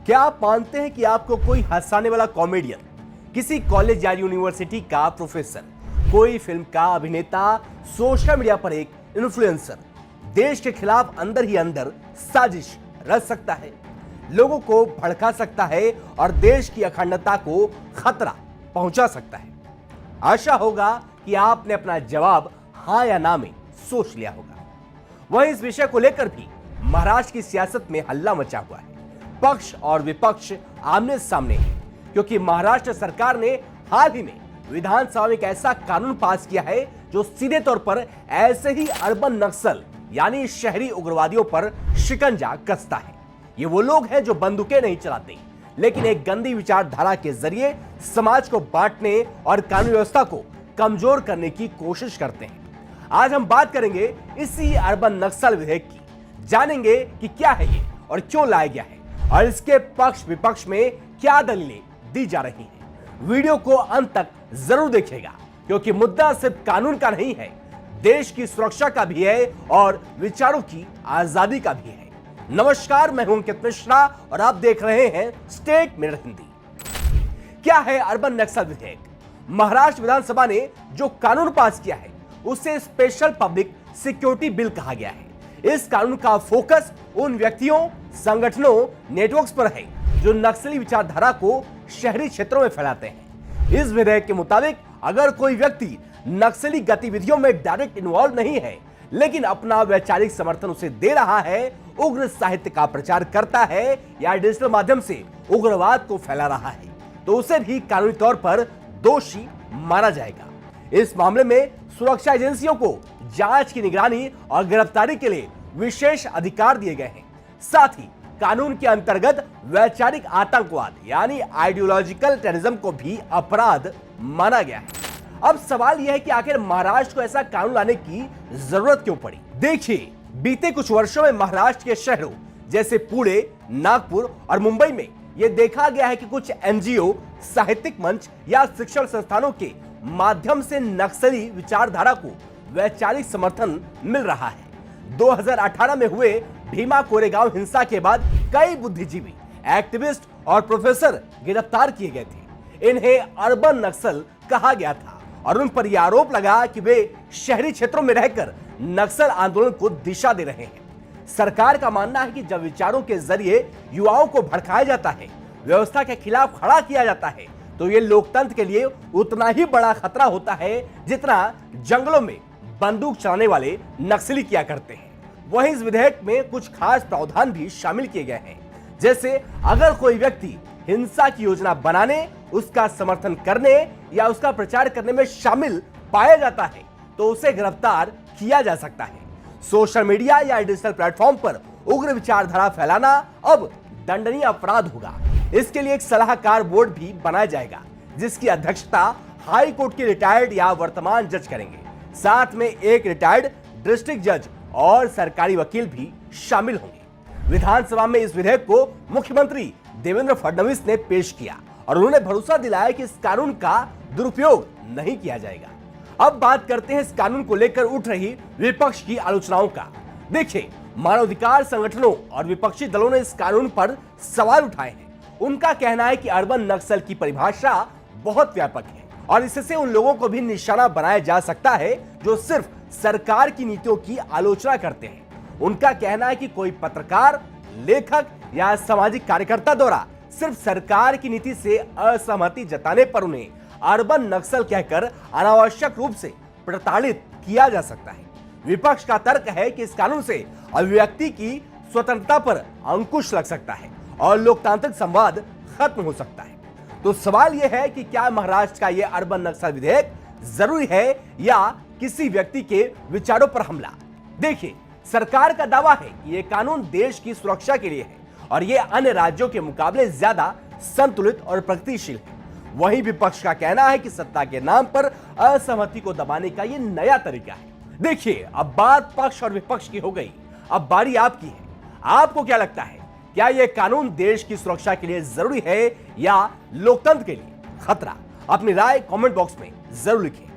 क्या आप मानते हैं कि आपको कोई हंसाने वाला कॉमेडियन, किसी कॉलेज या यूनिवर्सिटी का प्रोफेसर, कोई फिल्म का अभिनेता, सोशल मीडिया पर एक इन्फ्लुएंसर देश के खिलाफ अंदर ही अंदर साजिश रच सकता है, लोगों को भड़का सकता है और देश की अखंडता को खतरा पहुंचा सकता है? आशा होगा कि आपने अपना जवाब हां या ना में सोच लिया होगा। वहीं इस विषय को लेकर भी महाराष्ट्र की सियासत में हल्ला मचा हुआ है। पक्ष और विपक्ष आमने सामने है, क्योंकि महाराष्ट्र सरकार ने हाल ही में विधानसभा में एक ऐसा कानून पास किया है जो सीधे तौर पर ऐसे ही अर्बन नक्सल यानी शहरी उग्रवादियों पर शिकंजा कसता है। ये वो लोग हैं जो बंदूकें नहीं चलाते, लेकिन एक गंदी विचारधारा के जरिए समाज को बांटने और कानून व्यवस्था को कमजोर करने की कोशिश करते हैं। आज हम बात करेंगे इसी अर्बन नक्सल विधेयक की, जानेंगे कि क्या है ये और क्यों लाया गया है और इसके पक्ष विपक्ष में क्या दलीलें दी जा रही हैं। वीडियो को अंत तक जरूर देखिएगा, क्योंकि मुद्दा सिर्फ कानून का नहीं है, देश की सुरक्षा का भी है और विचारों की आजादी का भी है। नमस्कार, मैं हूं अंकित मिश्रा और आप देख रहे हैं स्टेट मिरर हिंदी। क्या है अर्बन नक्सल विधेयक? महाराष्ट्र विधानसभा ने जो कानून पास किया है उसे स्पेशल पब्लिक सिक्योरिटी बिल कहा गया है। इस कानून का फोकस उन व्यक्तियों, संगठनों, नेटवर्क्स पर है जो नक्सली विचारधारा को शहरी क्षेत्रों में फैलाते हैं। इस विधेयक के मुताबिक अगर कोई व्यक्ति नक्सली गतिविधियों में डायरेक्ट इन्वॉल्व नहीं है, लेकिन अपना वैचारिक समर्थन उसे दे रहा है, उग्र साहित्य का प्रचार करता है या डिजिटल माध्यम से उग्रवाद को फैला रहा है, तो उसे भी कानूनी तौर पर दोषी माना जाएगा। इस मामले में सुरक्षा एजेंसियों को जांच की निगरानी और गिरफ्तारी के लिए विशेष अधिकार दिए गए हैं। साथ ही कानून के अंतर्गत वैचारिक आतंकवाद यानी आइडियोलॉजिकल टेररिज्म को भी अपराध माना गया है। अब सवाल यह है कि आखिर महाराष्ट्र को ऐसा कानून लाने की जरूरत क्यों पड़ी? देखिए, बीते कुछ वर्षों में महाराष्ट्र के शहरों जैसे पुणे, नागपुर और मुंबई में यह देखा गया है कि कुछ एनजीओ, साहित्यिक मंच या शिक्षण संस्थानों के माध्यम से नक्सली विचारधारा को वैचारिक समर्थन मिल रहा है। 2018 में हुए भीमा कोरेगांव हिंसा के बाद कई बुद्धिजीवी, एक्टिविस्ट और प्रोफेसर गिरफ्तार किए गए थे। इन्हें अर्बन नक्सल कहा गया था और उन पर यह आरोप लगा कि वे शहरी क्षेत्रों में रहकर नक्सल आंदोलन को दिशा दे रहे हैं। सरकार का मानना है कि जब विचारों के जरिए युवाओं को भड़काया जाता है, व्यवस्था के खिलाफ खड़ा किया जाता है, तो ये लोकतंत्र के लिए उतना ही बड़ा खतरा होता है जितना जंगलों में बंदूक चलाने वाले नक्सली किया करते हैं। वहीं इस विधेयक में कुछ खास प्रावधान भी शामिल किए गए हैं, जैसे अगर कोई व्यक्ति हिंसा की योजना बनाने, उसका समर्थन करने या उसका प्रचार करने में शामिल पाया जाता है तो उसे गिरफ्तार किया जा सकता है। सोशल मीडिया या डिजिटल प्लेटफॉर्म पर उग्र विचारधारा फैलाना अब दंडनीय अपराध होगा। इसके लिए एक सलाहकार बोर्ड भी बनाया जाएगा, जिसकी अध्यक्षता हाई कोर्ट के रिटायर्ड या वर्तमान जज करेंगे। साथ में एक रिटायर्ड डिस्ट्रिक्ट जज और सरकारी वकील भी शामिल होंगे। विधानसभा में इस विधेयक को मुख्यमंत्री देवेंद्र फडणवीस ने पेश किया और उन्होंने भरोसा दिलाया कि इस कानून का दुरुपयोग नहीं किया जाएगा। अब बात करते हैं इस कानून को लेकर उठ रही विपक्ष की आलोचनाओं का। देखिए, मानवाधिकार संगठनों और विपक्षी दलों ने इस कानून पर सवाल उठाए हैं। उनका कहना है कि अर्बन नक्सल की परिभाषा बहुत व्यापक है और इससे उन लोगों को भी निशाना बनाया जा सकता है जो सिर्फ सरकार की नीतियों की आलोचना करते हैं। उनका कहना है कि कोई पत्रकार, लेखक या सामाजिक कार्यकर्ता द्वारा सिर्फ सरकार की नीति से असहमति जताने पर उन्हें अर्बन नक्सल कहकर अनावश्यक रूप से प्रताड़ित किया जा सकता है। विपक्ष का तर्क है कि इस कानून से अभिव्यक्ति की स्वतंत्रता पर अंकुश लग सकता है और लोकतांत्रिक संवाद खत्म हो सकता है। तो सवाल यह है कि क्या महाराष्ट्र का यह अर्बन नक्सल विधेयक जरूरी है या किसी व्यक्ति के विचारों पर हमला? देखिए, सरकार का दावा है कि यह कानून देश की सुरक्षा के लिए है और यह अन्य राज्यों के मुकाबले ज्यादा संतुलित और प्रगतिशील है। वहीं विपक्ष का कहना है कि सत्ता के नाम पर असहमति को दबाने का यह नया तरीका है। देखिए, अब बात पक्ष और विपक्ष की हो गई, अब बारी आपकी है। आपको क्या लगता है, क्या यह कानून देश की सुरक्षा के लिए जरूरी है या लोकतंत्र के लिए खतरा? अपनी राय कमेंट बॉक्स में जरूर लिखें।